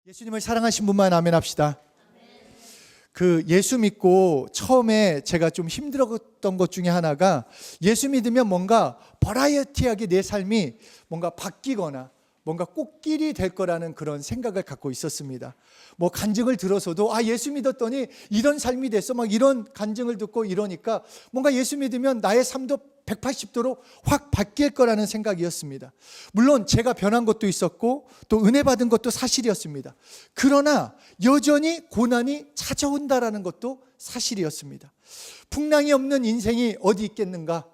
예수님을 사랑하신 분만 아멘 합시다. 그 예수 믿고 처음에 제가 좀 힘들었던 것 중에 하나가, 예수 믿으면 뭔가 버라이어티하게 내 삶이 뭔가 바뀌거나 뭔가 꽃길이 될 거라는 그런 생각을 갖고 있었습니다. 뭐 간증을 들어서도 예수 믿었더니 이런 삶이 됐어, 막 이런 간증을 듣고 이러니까 뭔가 예수 믿으면 나의 삶도 180도로 확 바뀔 거라는 생각이었습니다. 물론 제가 변한 것도 있었고 또 은혜 받은 것도 사실이었습니다. 그러나 여전히 고난이 찾아온다라는 것도 사실이었습니다. 풍랑이 없는 인생이 어디 있겠는가?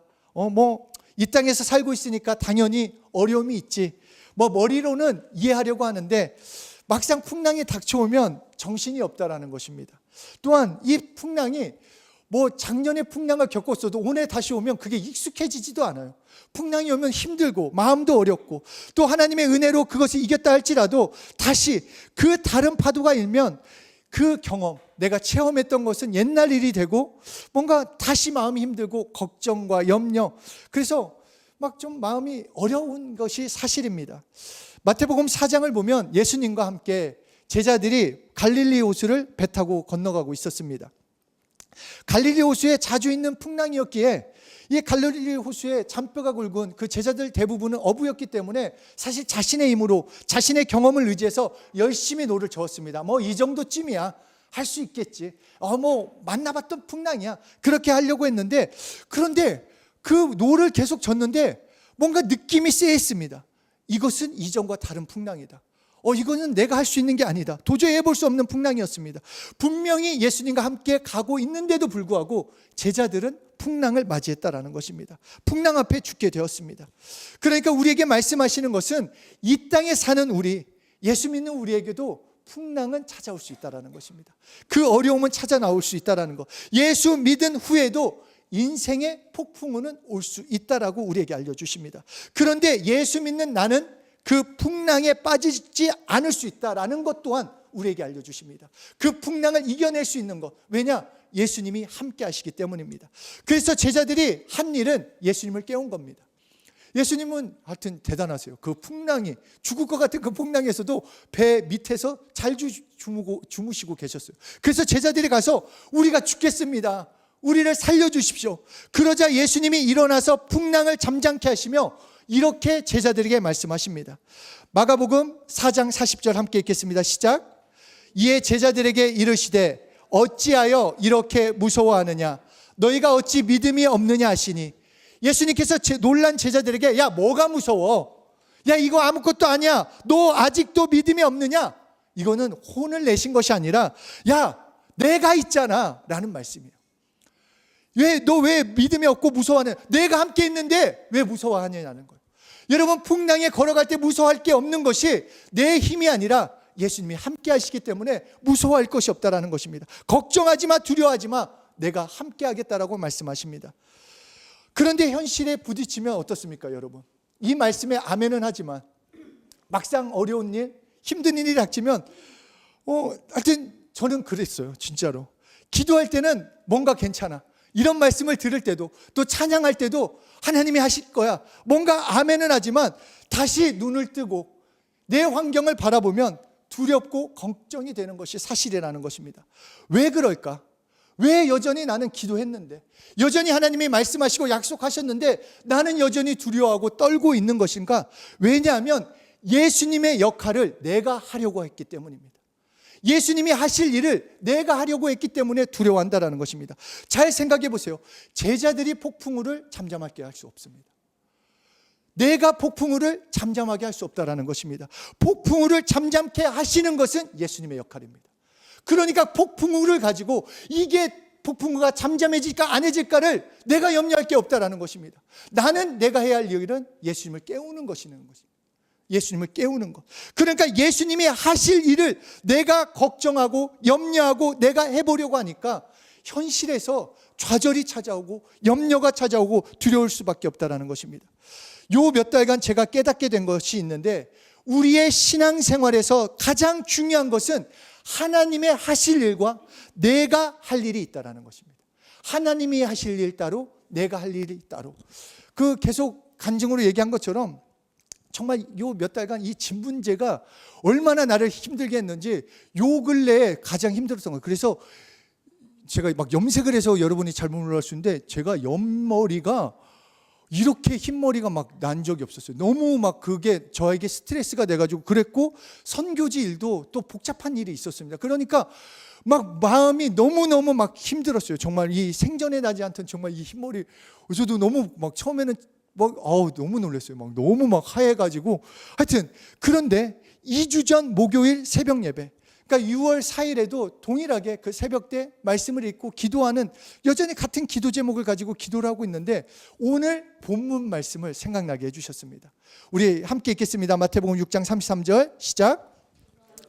이 땅에서 살고 있으니까 당연히 어려움이 있지. 머리로는 이해하려고 하는데 막상 풍랑이 닥쳐오면 정신이 없다라는 것입니다. 또한 이 풍랑이 작년에 풍랑을 겪었어도 올해 다시 오면 그게 익숙해지지도 않아요. 풍랑이 오면 힘들고 마음도 어렵고 또 하나님의 은혜로 그것을 이겼다 할지라도 다시 그 다른 파도가 일면 그 경험, 내가 체험했던 것은 옛날 일이 되고 뭔가 다시 마음이 힘들고 걱정과 염려, 그래서 막 좀 마음이 어려운 것이 사실입니다. 마태복음 4장을 보면 예수님과 함께 제자들이 갈릴리 호수를 배 타고 건너가고 있었습니다. 갈릴리 호수에 자주 있는 풍랑이었기에 이 갈릴리 호수에 잔뼈가 굵은 그 제자들 대부분은 어부였기 때문에 사실 자신의 힘으로 자신의 경험을 의지해서 열심히 노를 저었습니다. 이 정도쯤이야, 할 수 있겠지, 만나봤던 풍랑이야, 그렇게 하려고 했는데, 그런데 그 노를 계속 졌는데 뭔가 느낌이 쎄했습니다. 이것은 이전과 다른 풍랑이다. 이거는 내가 할 수 있는 게 아니다. 도저히 해볼 수 없는 풍랑이었습니다. 분명히 예수님과 함께 가고 있는데도 불구하고 제자들은 풍랑을 맞이했다라는 것입니다. 풍랑 앞에 죽게 되었습니다. 그러니까 우리에게 말씀하시는 것은 이 땅에 사는 우리, 예수 믿는 우리에게도 풍랑은 찾아올 수 있다라는 것입니다. 그 어려움은 찾아 나올 수 있다라는 것. 예수 믿은 후에도 인생의 폭풍우는 올 수 있다라고 우리에게 알려주십니다. 그런데 예수 믿는 나는 그 풍랑에 빠지지 않을 수 있다라는 것 또한 우리에게 알려주십니다. 그 풍랑을 이겨낼 수 있는 것, 왜냐? 예수님이 함께 하시기 때문입니다. 그래서 제자들이 한 일은 예수님을 깨운 겁니다. 예수님은 하여튼 대단하세요. 그 풍랑이, 죽을 것 같은 그 풍랑에서도 배 밑에서 잘 주무시고 계셨어요. 그래서 제자들이 가서 우리가 죽겠습니다, 우리를 살려주십시오. 그러자 예수님이 일어나서 풍랑을 잠잠케 하시며 이렇게 제자들에게 말씀하십니다. 마가복음 4장 40절 함께 읽겠습니다. 시작. 이에 제자들에게 이르시되 어찌하여 이렇게 무서워하느냐, 너희가 어찌 믿음이 없느냐 하시니, 예수님께서 놀란 제자들에게 야, 뭐가 무서워? 야, 이거 아무것도 아니야, 너 아직도 믿음이 없느냐? 이거는 혼을 내신 것이 아니라 야, 내가 있잖아 라는 말씀이에요. 너 왜 믿음이 없고 무서워하냐? 내가 함께 있는데 왜 무서워하냐는 거예요. 여러분, 풍랑에 걸어갈 때 무서워할 게 없는 것이 내 힘이 아니라 예수님이 함께 하시기 때문에 무서워할 것이 없다라는 것입니다. 걱정하지 마, 두려워하지 마, 내가 함께 하겠다라고 말씀하십니다. 그런데 현실에 부딪히면 어떻습니까, 여러분? 이 말씀에 아멘은 하지만 막상 어려운 일, 힘든 일이 닥치면 하여튼 저는 그랬어요. 진짜로 기도할 때는 뭔가 괜찮아, 이런 말씀을 들을 때도 또 찬양할 때도 하나님이 하실 거야, 뭔가 아멘은 하지만 다시 눈을 뜨고 내 환경을 바라보면 두렵고 걱정이 되는 것이 사실이라는 것입니다. 왜 그럴까? 왜 여전히 나는 기도했는데, 여전히 하나님이 말씀하시고 약속하셨는데 나는 여전히 두려워하고 떨고 있는 것인가? 왜냐하면 예수님의 역할을 내가 하려고 했기 때문입니다. 예수님이 하실 일을 내가 하려고 했기 때문에 두려워한다는 것입니다. 잘 생각해 보세요. 제자들이 폭풍우를 잠잠하게 할 수 없습니다. 내가 폭풍우를 잠잠하게 할 수 없다는 것입니다. 폭풍우를 잠잠케 하시는 것은 예수님의 역할입니다. 그러니까 폭풍우를 가지고 이게 폭풍우가 잠잠해질까 안 해질까를 내가 염려할 게 없다는 것입니다. 나는 내가 해야 할 일은 예수님을 깨우는 것이는 것입니다. 예수님을 깨우는 것. 그러니까 예수님이 하실 일을 내가 걱정하고 염려하고 내가 해보려고 하니까 현실에서 좌절이 찾아오고 염려가 찾아오고 두려울 수밖에 없다는 것입니다. 요 몇 달간 제가 깨닫게 된 것이 있는데, 우리의 신앙생활에서 가장 중요한 것은 하나님의 하실 일과 내가 할 일이 있다는 것입니다. 하나님이 하실 일 따로, 내가 할 일이 따로. 계속 간증으로 얘기한 것처럼 정말 요 몇 달간 이 집 문제가 얼마나 나를 힘들게 했는지 요 근래에 가장 힘들었던 거예요. 그래서 제가 막 염색을 해서 여러분이 잘못 놀랄 수 있는데 제가 옆머리가 이렇게 흰머리가 막 난 적이 없었어요. 너무 막 그게 저에게 스트레스가 돼가지고 그랬고, 선교지 일도 또 복잡한 일이 있었습니다. 그러니까 막 마음이 너무너무 막 힘들었어요. 정말 이 생전에 나지 않던 정말 이 흰머리, 저도 너무 막 처음에는 막 너무 놀랐어요. 막 너무 막 하얘가지고. 하여튼 그런데 2주 전 목요일 새벽 예배, 그러니까 6월 4일에도 동일하게 그 새벽 때 말씀을 읽고 기도하는, 여전히 같은 기도 제목을 가지고 기도를 하고 있는데 오늘 본문 말씀을 생각나게 해주셨습니다. 우리 함께 읽겠습니다. 마태복음 6장 33절 시작.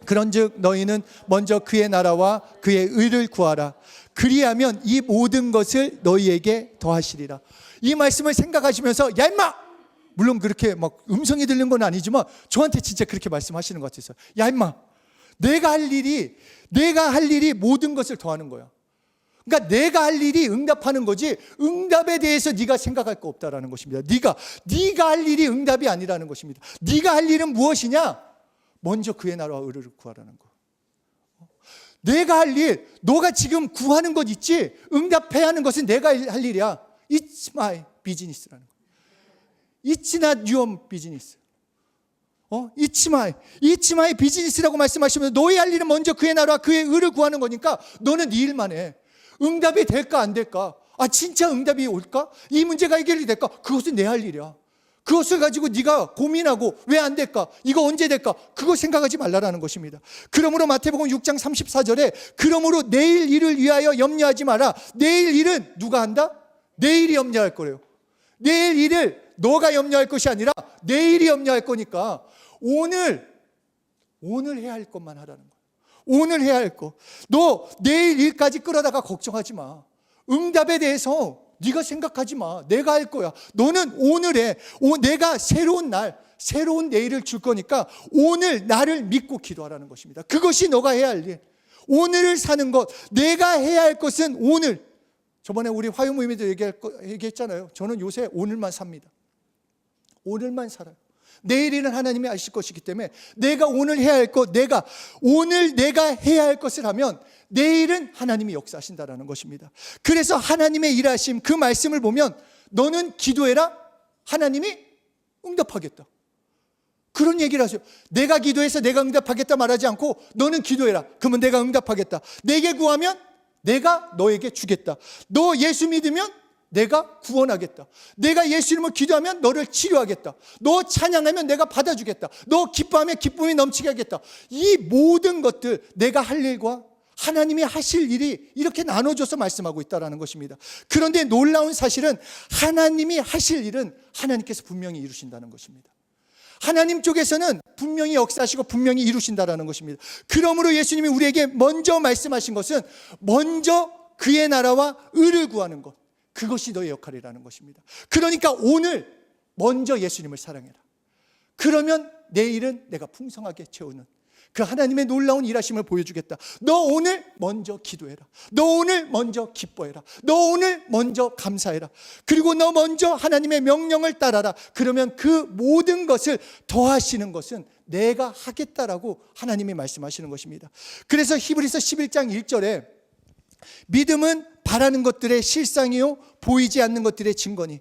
그런즉 너희는 먼저 그의 나라와 그의 의를 구하라. 그리하면 이 모든 것을 너희에게 더하시리라. 이 말씀을 생각하시면서 야 임마! 물론 그렇게 막 음성이 들린 건 아니지만 저한테 진짜 그렇게 말씀하시는 것 같아서, 야 임마! 내가 할 일이 모든 것을 더하는 거야. 그러니까 내가 할 일이 응답하는 거지 응답에 대해서 네가 생각할 거 없다라는 것입니다. 네가 할 일이 응답이 아니라는 것입니다. 네가 할 일은 무엇이냐? 먼저 그의 나라와 의를 구하라는 거. 내가 할 일, 너가 지금 구하는 것 있지? 응답해야 하는 것은 내가 할 일이야. It's my business라는 거. It's not your business. It's my business라고 말씀하시면 너희 할 일은 먼저 그의 나라와 그의 의를 구하는 거니까 너는 네 일만 해. 응답이 될까 안 될까? 진짜 응답이 올까? 이 문제가 해결이 될까? 그것은 내 할 일이야. 그것을 가지고 네가 고민하고 왜 안 될까? 이거 언제 될까? 그거 생각하지 말라라는 것입니다. 그러므로 마태복음 6장 34절에 그러므로 내일 일을 위하여 염려하지 마라. 내일 일은 누가 한다? 내일이 염려할 거래요. 내일 일을 너가 염려할 것이 아니라 내일이 염려할 거니까 오늘 해야 할 것만 하라는 거야. 오늘 해야 할 거. 너 내일 일까지 끌어다가 걱정하지 마. 응답에 대해서 네가 생각하지 마. 내가 할 거야. 너는 오늘에 내가 새로운 날, 새로운 내일을 줄 거니까 오늘 나를 믿고 기도하라는 것입니다. 그것이 너가 해야 할 일. 오늘을 사는 것, 내가 해야 할 것은 오늘. 저번에 우리 화요 모임에도 얘기했잖아요. 저는 요새 오늘만 삽니다. 오늘만 살아요. 내일은 하나님이 아실 것이기 때문에 내가 오늘 해야 할 것, 오늘 내가 해야 할 것을 하면 내일은 하나님이 역사하신다라는 것입니다. 그래서 하나님의 일하심, 그 말씀을 보면 너는 기도해라, 하나님이 응답하겠다. 그런 얘기를 하세요. 내가 기도해서 내가 응답하겠다 말하지 않고 너는 기도해라. 그러면 내가 응답하겠다. 내게 구하면 내가 너에게 주겠다. 너 예수 믿으면 내가 구원하겠다. 내가 예수 이름으로 기도하면 너를 치료하겠다. 너 찬양하면 내가 받아주겠다. 너 기뻐하면 기쁨이 넘치게 하겠다. 이 모든 것들, 내가 할 일과 하나님이 하실 일이 이렇게 나눠줘서 말씀하고 있다는 것입니다. 그런데 놀라운 사실은 하나님이 하실 일은 하나님께서 분명히 이루신다는 것입니다. 하나님 쪽에서는 분명히 역사하시고 분명히 이루신다는 것입니다. 그러므로 예수님이 우리에게 먼저 말씀하신 것은 먼저 그의 나라와 의를 구하는 것, 그것이 너의 역할이라는 것입니다. 그러니까 오늘 먼저 예수님을 사랑해라. 그러면 내일은 내가 풍성하게 채우는 그 하나님의 놀라운 일하심을 보여주겠다. 너 오늘 먼저 기도해라. 너 오늘 먼저 기뻐해라. 너 오늘 먼저 감사해라. 그리고 너 먼저 하나님의 명령을 따라라. 그러면 그 모든 것을 더하시는 것은 내가 하겠다라고 하나님이 말씀하시는 것입니다. 그래서 히브리서 11장 1절에 믿음은 바라는 것들의 실상이요 보이지 않는 것들의 증거니.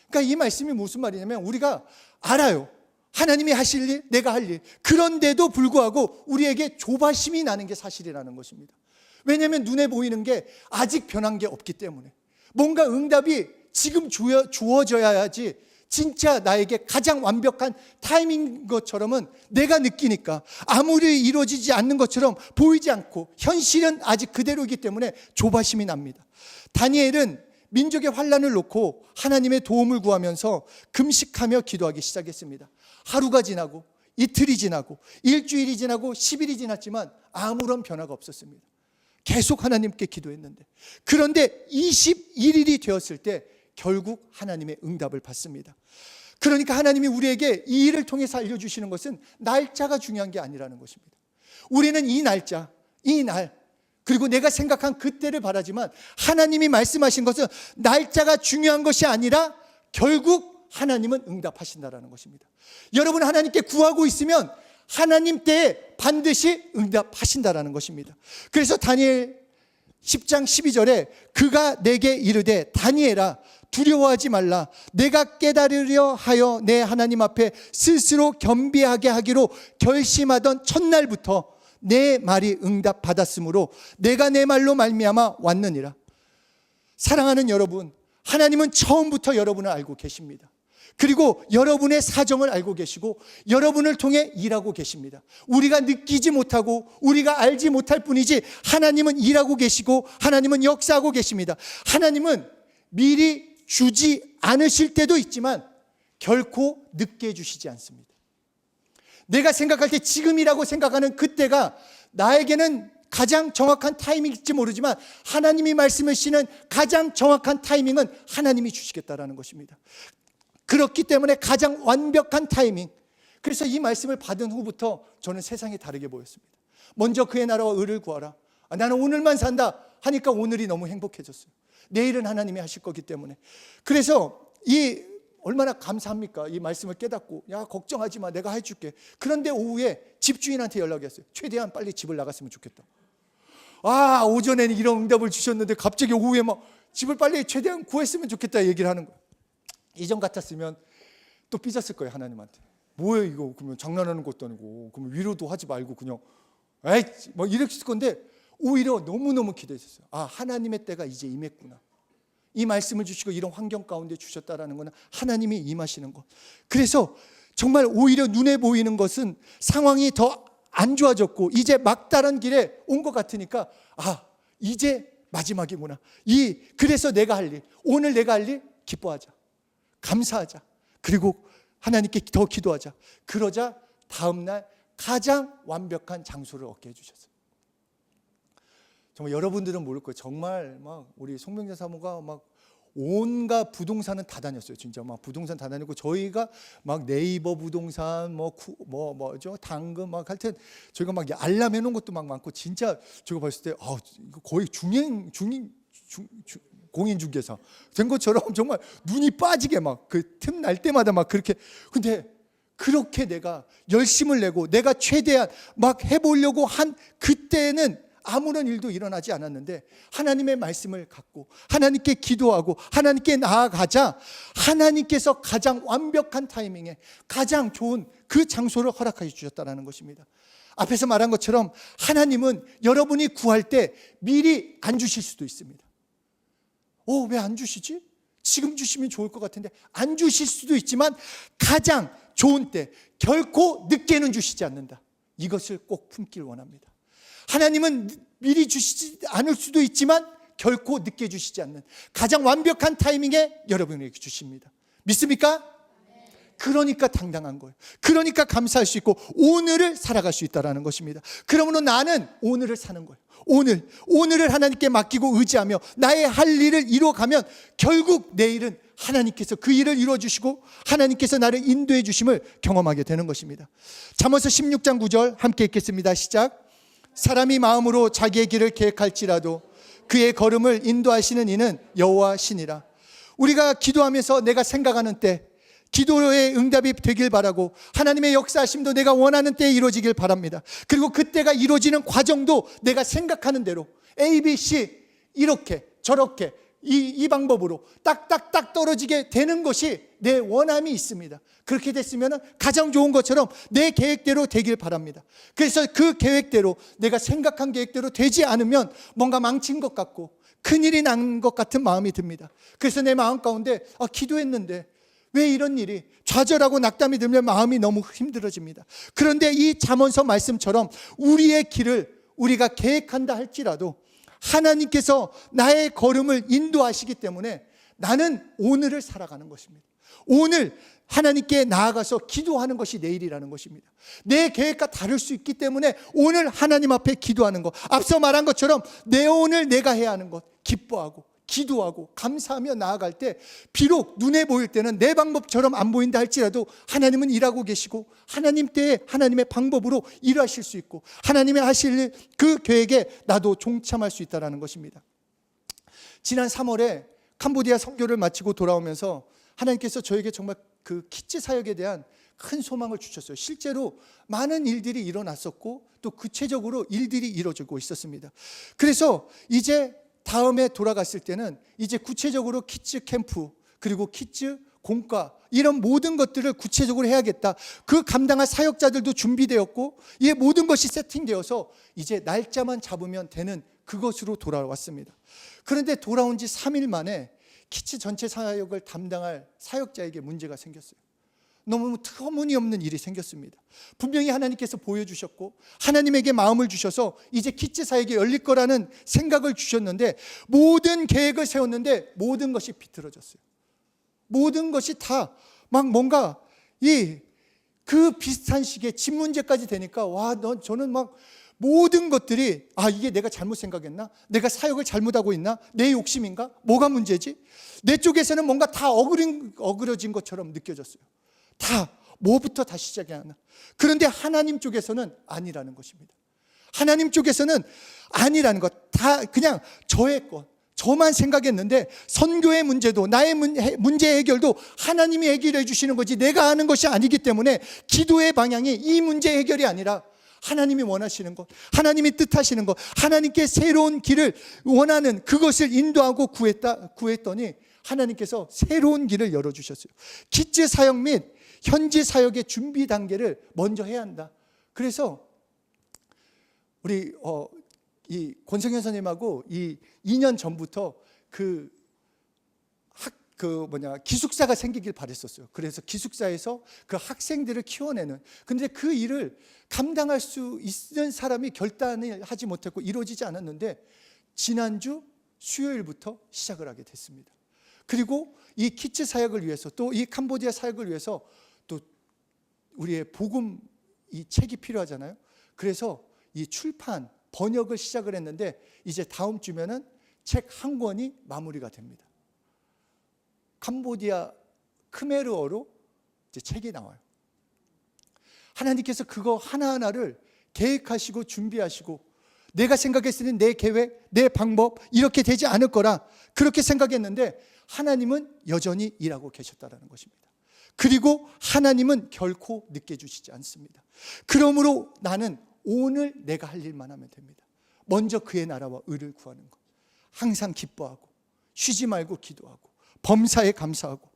그러니까 이 말씀이 무슨 말이냐면 우리가 알아요. 하나님이 하실 일, 내가 할 일. 그런데도 불구하고 우리에게 조바심이 나는 게 사실이라는 것입니다. 왜냐하면 눈에 보이는 게 아직 변한 게 없기 때문에. 뭔가 응답이 지금 주어져야지 진짜 나에게 가장 완벽한 타이밍인 것처럼은 내가 느끼니까 아무리 이루어지지 않는 것처럼 보이지 않고 현실은 아직 그대로이기 때문에 조바심이 납니다. 다니엘은 민족의 환난을 놓고 하나님의 도움을 구하면서 금식하며 기도하기 시작했습니다. 하루가 지나고 이틀이 지나고 일주일이 지나고 10일이 지났지만 아무런 변화가 없었습니다. 계속 하나님께 기도했는데, 그런데 21일이 되었을 때 결국 하나님의 응답을 받습니다. 그러니까 하나님이 우리에게 이 일을 통해서 알려주시는 것은 날짜가 중요한 게 아니라는 것입니다. 우리는 이 날짜, 이 날, 그리고 내가 생각한 그때를 바라지만 하나님이 말씀하신 것은 날짜가 중요한 것이 아니라 결국 하나님은 응답하신다라는 것입니다. 여러분 하나님께 구하고 있으면 하나님 때에 반드시 응답하신다라는 것입니다. 그래서 다니엘 10장 12절에 그가 내게 이르되 다니엘아 두려워하지 말라. 내가 깨달으려 하여 내 하나님 앞에 스스로 겸비하게 하기로 결심하던 첫날부터 내 말이 응답받았으므로 내가 내 말로 말미암아 왔느니라. 사랑하는 여러분, 하나님은 처음부터 여러분을 알고 계십니다. 그리고 여러분의 사정을 알고 계시고 여러분을 통해 일하고 계십니다. 우리가 느끼지 못하고 우리가 알지 못할 뿐이지 하나님은 일하고 계시고 하나님은 역사하고 계십니다. 하나님은 미리 주지 않으실 때도 있지만 결코 늦게 주시지 않습니다. 내가 생각할 때 지금이라고 생각하는 그때가 나에게는 가장 정확한 타이밍일지 모르지만 하나님이 말씀하시는 가장 정확한 타이밍은 하나님이 주시겠다라는 것입니다. 그렇기 때문에 가장 완벽한 타이밍. 그래서 이 말씀을 받은 후부터 저는 세상이 다르게 보였습니다. 먼저 그의 나라와 의를 구하라. 나는 오늘만 산다 하니까 오늘이 너무 행복해졌어요. 내일은 하나님이 하실 거기 때문에. 그래서 얼마나 감사합니까? 이 말씀을 깨닫고 야 걱정하지 마 내가 해줄게. 그런데 오후에 집주인한테 연락이 왔어요. 최대한 빨리 집을 나갔으면 좋겠다. 오전에는 이런 응답을 주셨는데 갑자기 오후에 막 집을 빨리 최대한 구했으면 좋겠다 얘기를 하는 거예요. 이전 같았으면 또 삐졌을 거예요. 하나님한테. 뭐예요 이거? 그러면 장난하는 것도 아니고 그러면 위로도 하지 말고 그냥 뭐 이랬을 건데 오히려 너무너무 기대했어요. 하나님의 때가 이제 임했구나. 이 말씀을 주시고 이런 환경 가운데 주셨다라는 것은 하나님이 임하시는 것. 그래서 정말 오히려 눈에 보이는 것은 상황이 더 안 좋아졌고 이제 막다른 길에 온 것 같으니까 이제 마지막이구나. 그래서 내가 할 일, 오늘 내가 할 일 기뻐하자. 감사하자. 그리고 하나님께 더 기도하자. 그러자 다음날 가장 완벽한 장소를 얻게 해주셨어요. 정말 여러분들은 모를 거예요. 정말 막 우리 송명자 사모가 막 온갖 부동산은 다 다녔어요. 진짜 막 부동산 다 다니고 저희가 막 네이버 부동산 뭐죠 당근 막 하여튼 저희가 막 알람 해놓은 것도 막 많고 진짜 제가 봤을 때 이거 거의 공인중개사 된 것처럼 정말 눈이 빠지게 막 그 틈 날 때마다 막 그렇게. 근데 그렇게 내가 열심을 내고 내가 최대한 막 해보려고 한 그때는 아무런 일도 일어나지 않았는데 하나님의 말씀을 갖고 하나님께 기도하고 하나님께 나아가자 하나님께서 가장 완벽한 타이밍에 가장 좋은 그 장소를 허락하여 주셨다는 것입니다. 앞에서 말한 것처럼 하나님은 여러분이 구할 때 미리 안 주실 수도 있습니다. 왜 안 주시지? 지금 주시면 좋을 것 같은데 안 주실 수도 있지만 가장 좋은 때 결코 늦게는 주시지 않는다. 이것을 꼭 품길 원합니다. 하나님은 미리 주시지 않을 수도 있지만 결코 늦게 주시지 않는 가장 완벽한 타이밍에 여러분에게 주십니다. 믿습니까? 그러니까 당당한 거예요. 그러니까 감사할 수 있고 오늘을 살아갈 수 있다는 것입니다. 그러므로 나는 오늘을 사는 거예요. 오늘을 하나님께 맡기고 의지하며 나의 할 일을 이루어가면 결국 내일은 하나님께서 그 일을 이루어주시고 하나님께서 나를 인도해 주심을 경험하게 되는 것입니다. 잠언서 16장 9절 함께 읽겠습니다. 시작. 사람이 마음으로 자기의 길을 계획할지라도 그의 걸음을 인도하시는 이는 여호와시니라. 우리가 기도하면서 내가 생각하는 때 기도의 응답이 되길 바라고 하나님의 역사하심도 내가 원하는 때에 이루어지길 바랍니다. 그리고 그때가 이루어지는 과정도 내가 생각하는 대로 A, B, C 이렇게 저렇게 이 방법으로 딱딱딱 떨어지게 되는 것이 내 원함이 있습니다. 그렇게 됐으면 가장 좋은 것처럼 내 계획대로 되길 바랍니다. 그래서 그 계획대로 내가 생각한 계획대로 되지 않으면 뭔가 망친 것 같고 큰일이 난 것 같은 마음이 듭니다. 그래서 내 마음 가운데 기도했는데 왜 이런 일이 좌절하고 낙담이 들면 마음이 너무 힘들어집니다. 그런데 이 잠언서 말씀처럼 우리의 길을 우리가 계획한다 할지라도 하나님께서 나의 걸음을 인도하시기 때문에 나는 오늘을 살아가는 것입니다. 오늘 하나님께 나아가서 기도하는 것이 내일이라는 것입니다. 내 계획과 다를 수 있기 때문에 오늘 하나님 앞에 기도하는 것, 앞서 말한 것처럼 내 오늘 내가 해야 하는 것 기뻐하고 기도하고 감사하며 나아갈 때 비록 눈에 보일 때는 내 방법처럼 안 보인다 할지라도 하나님은 일하고 계시고 하나님 때에 하나님의 방법으로 일하실 수 있고 하나님의 하실 그 계획에 나도 동참할 수 있다는 것입니다. 지난 3월에 캄보디아 선교를 마치고 돌아오면서 하나님께서 저에게 정말 그 키즈 사역에 대한 큰 소망을 주셨어요. 실제로 많은 일들이 일어났었고 또 구체적으로 일들이 이루어지고 있었습니다. 그래서 이제 다음에 돌아갔을 때는 이제 구체적으로 키즈 캠프 그리고 키즈 공과 이런 모든 것들을 구체적으로 해야겠다. 그 감당할 사역자들도 준비되었고 이 모든 것이 세팅되어서 이제 날짜만 잡으면 되는 그것으로 돌아왔습니다. 그런데 돌아온 지 3일 만에 키즈 전체 사역을 담당할 사역자에게 문제가 생겼어요. 너무 터무니없는 일이 생겼습니다. 분명히 하나님께서 보여주셨고 하나님에게 마음을 주셔서 이제 키즈 사역이 열릴 거라는 생각을 주셨는데 모든 계획을 세웠는데 모든 것이 비틀어졌어요. 모든 것이 다 막 뭔가 그 비슷한 시기에 집 문제까지 되니까 저는 막 모든 것들이 이게 내가 잘못 생각했나? 내가 사역을 잘못하고 있나? 내 욕심인가? 뭐가 문제지? 내 쪽에서는 뭔가 다 어그러진 것처럼 느껴졌어요. 다 뭐부터 다시 시작해야 하나? 그런데 하나님 쪽에서는 아니라는 것입니다. 하나님 쪽에서는 아니라는 것, 다 그냥 저의 것, 저만 생각했는데 선교의 문제도 나의 문제 해결도 하나님이 해결해 주시는 거지 내가 하는 것이 아니기 때문에 구도의 방향이 이 문제 해결이 아니라 하나님이 원하시는 것, 하나님이 뜻하시는 것, 하나님께 새로운 길을 원하는 그것을 인도하고 구했더니 하나님께서 새로운 길을 열어주셨어요. 키즈 사역 및 현지 사역의 준비 단계를 먼저 해야 한다. 그래서 우리 이 권성현 선생님하고 이 2년 전부터 기숙사가 생기길 바랬었어요. 그래서 기숙사에서 그 학생들을 키워내는, 근데 그 일을 감당할 수 있는 사람이 결단을 하지 못했고 이루어지지 않았는데 지난주 수요일부터 시작을 하게 됐습니다. 그리고 이 키즈 사역을 위해서 또 이 캄보디아 사역을 위해서 또 우리의 복음 이 책이 필요하잖아요. 그래서 이 출판 번역을 시작을 했는데 이제 다음 주면은 책 한 권이 마무리가 됩니다. 캄보디아 크메르어로 이제 책이 나와요. 하나님께서 그거 하나하나를 계획하시고 준비하시고 내가 생각했을 때 내 계획, 내 방법 이렇게 되지 않을 거라 그렇게 생각했는데 하나님은 여전히 일하고 계셨다는 것입니다. 그리고 하나님은 결코 늦게 주시지 않습니다. 그러므로 나는 오늘 내가 할 일만 하면 됩니다. 먼저 그의 나라와 의를 구하는 것, 항상 기뻐하고 쉬지 말고 기도하고 범사에 감사하고,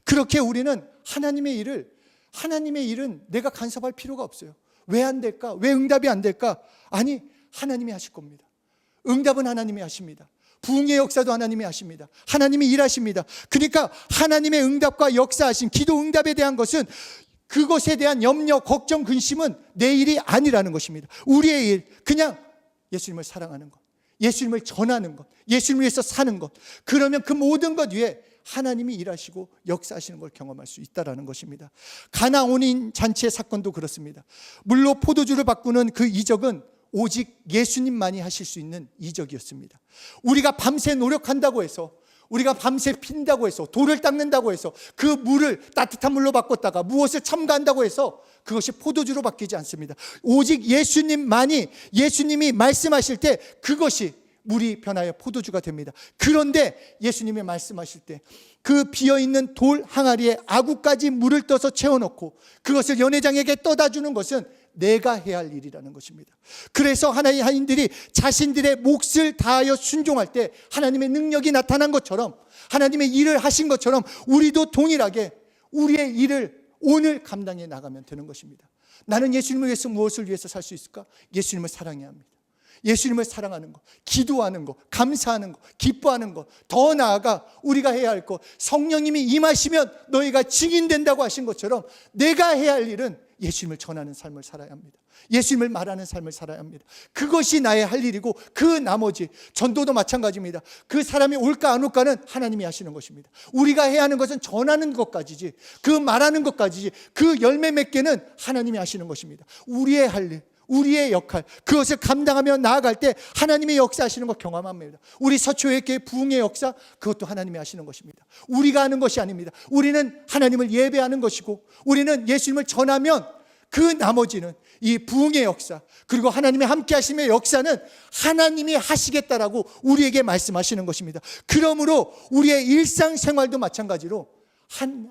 그렇게 우리는 하나님의 일은 내가 간섭할 필요가 없어요. 왜 안 될까? 왜 응답이 안 될까? 아니, 하나님이 하실 겁니다. 응답은 하나님이 하십니다. 부흥의 역사도 하나님이 하십니다. 하나님이 일하십니다. 그러니까 하나님의 응답과 역사하신 기도 응답에 대한 것은, 그것에 대한 염려, 걱정, 근심은 내 일이 아니라는 것입니다. 우리의 일, 그냥 예수님을 사랑하는 것, 예수님을 전하는 것, 예수님을 위해서 사는 것, 그러면 그 모든 것 위에 하나님이 일하시고 역사하시는 걸 경험할 수 있다는 것입니다. 가나 혼인 잔치의 사건도 그렇습니다. 물로 포도주를 바꾸는 그 이적은 오직 예수님만이 하실 수 있는 이적이었습니다. 우리가 밤새 노력한다고 해서, 우리가 밤새 핀다고 해서, 돌을 닦는다고 해서, 그 물을 따뜻한 물로 바꿨다가 무엇을 첨가한다고 해서 그것이 포도주로 바뀌지 않습니다. 오직 예수님이 말씀하실 때 그것이 물이 변하여 포도주가 됩니다. 그런데 예수님이 말씀하실 때 그 비어있는 돌 항아리에 아구까지 물을 떠서 채워넣고 그것을 연회장에게 떠다 주는 것은 내가 해야 할 일이라는 것입니다. 그래서 하나님들이 자신들의 몫을 다하여 순종할 때 하나님의 능력이 나타난 것처럼, 하나님의 일을 하신 것처럼 우리도 동일하게 우리의 일을 오늘 감당해 나가면 되는 것입니다. 나는 예수님을 위해서 무엇을 위해서 살 수 있을까? 예수님을 사랑해야 합니다. 예수님을 사랑하는 것, 기도하는 것, 감사하는 것, 기뻐하는 것, 더 나아가 우리가 해야 할 것, 성령님이 임하시면 너희가 증인된다고 하신 것처럼 내가 해야 할 일은 예수님을 전하는 삶을 살아야 합니다. 예수님을 말하는 삶을 살아야 합니다. 그것이 나의 할 일이고, 그 나머지 전도도 마찬가지입니다. 그 사람이 올까 안 올까는 하나님이 하시는 것입니다. 우리가 해야 하는 것은 전하는 것까지지, 그 말하는 것까지지, 그 열매 맺게는 하나님이 하시는 것입니다. 우리의 할 일, 우리의 역할, 그것을 감당하며 나아갈 때 하나님의 역사하시는 것 경험합니다. 우리 서초회교회 부흥의 역사, 그것도 하나님이 하시는 것입니다. 우리가 하는 것이 아닙니다. 우리는 하나님을 예배하는 것이고, 우리는 예수님을 전하면 그 나머지는 이 부흥의 역사, 그리고 하나님의 함께 하심의 역사는 하나님이 하시겠다라고 우리에게 말씀하시는 것입니다. 그러므로 우리의 일상생활도 마찬가지로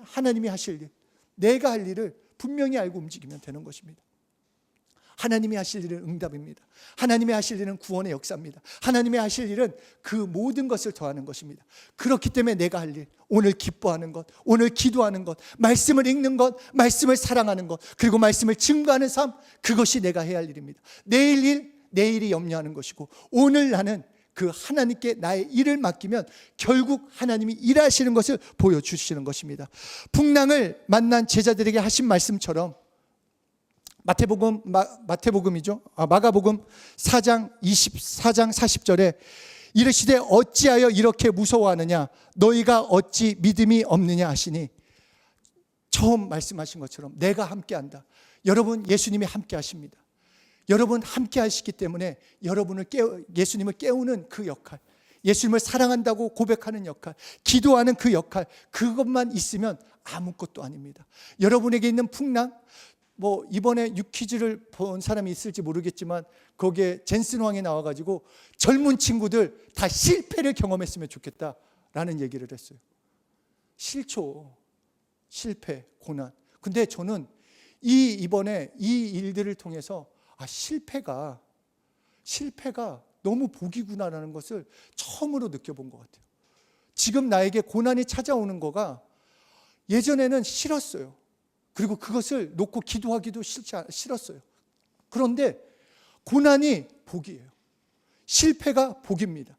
하나님이 하실 일, 내가 할 일을 분명히 알고 움직이면 되는 것입니다. 하나님이 하실 일은 응답입니다. 하나님이 하실 일은 구원의 역사입니다. 하나님이 하실 일은 그 모든 것을 더하는 것입니다. 그렇기 때문에 내가 할 일, 오늘 기뻐하는 것, 오늘 기도하는 것, 말씀을 읽는 것, 말씀을 사랑하는 것, 그리고 말씀을 증거하는 삶, 그것이 내가 해야 할 일입니다. 내일 일, 내일이 염려하는 것이고, 오늘 나는 그 하나님께 나의 일을 맡기면 결국 하나님이 일하시는 것을 보여주시는 것입니다. 풍랑을 만난 제자들에게 하신 말씀처럼 마가복음 4장 40절에 이르시되 어찌하여 이렇게 무서워하느냐, 너희가 어찌 믿음이 없느냐 하시니, 처음 말씀하신 것처럼 내가 함께한다. 여러분, 예수님이 함께 하십니다. 여러분 함께 하시기 때문에 예수님을 깨우는 그 역할, 예수님을 사랑한다고 고백하는 역할, 기도하는 그 역할, 그것만 있으면 아무것도 아닙니다. 여러분에게 있는 풍랑, 이번에 유퀴즈를 본 사람이 있을지 모르겠지만 거기에 젠슨 왕이 나와가지고 젊은 친구들 다 실패를 경험했으면 좋겠다라는 얘기를 했어요. 싫죠. 실패, 고난. 근데 저는 이번에 이 일들을 통해서 실패가 너무 복이구나라는 것을 처음으로 느껴본 것 같아요. 지금 나에게 고난이 찾아오는 거가 예전에는 싫었어요. 그리고 그것을 놓고 기도하기도 싫었어요. 그런데 고난이 복이에요. 실패가 복입니다.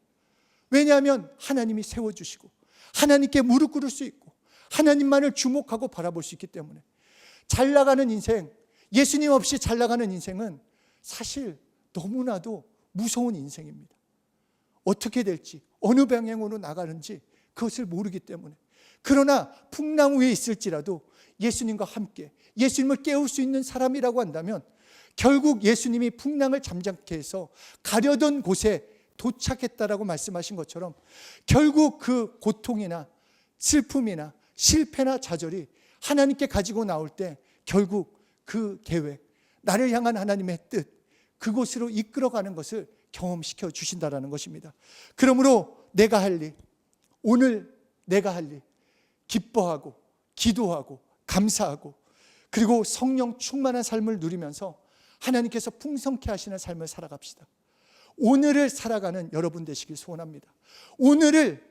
왜냐하면 하나님이 세워주시고 하나님께 무릎 꿇을 수 있고 하나님만을 주목하고 바라볼 수 있기 때문에, 잘 나가는 인생, 예수님 없이 잘 나가는 인생은 사실 너무나도 무서운 인생입니다. 어떻게 될지, 어느 방향으로 나가는지 그것을 모르기 때문에. 그러나 풍랑 위에 있을지라도 예수님과 함께 예수님을 깨울 수 있는 사람이라고 한다면 결국 예수님이 풍랑을 잠잠케 해서 가려던 곳에 도착했다라고 말씀하신 것처럼 결국 그 고통이나 슬픔이나 실패나 좌절이 하나님께 가지고 나올 때 결국 그 계획, 나를 향한 하나님의 뜻, 그곳으로 이끌어가는 것을 경험시켜 주신다라는 것입니다. 그러므로 내가 할 일, 오늘 내가 할 일, 기뻐하고 기도하고 감사하고 그리고 성령 충만한 삶을 누리면서 하나님께서 풍성케 하시는 삶을 살아갑시다. 오늘을 살아가는 여러분 되시길 소원합니다. 오늘을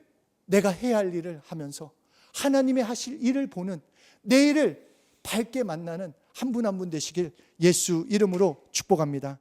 내가 해야 할 일을 하면서 하나님의 하실 일을 보는, 내일을 밝게 만나는 한 분 한 분 되시길 예수 이름으로 축복합니다.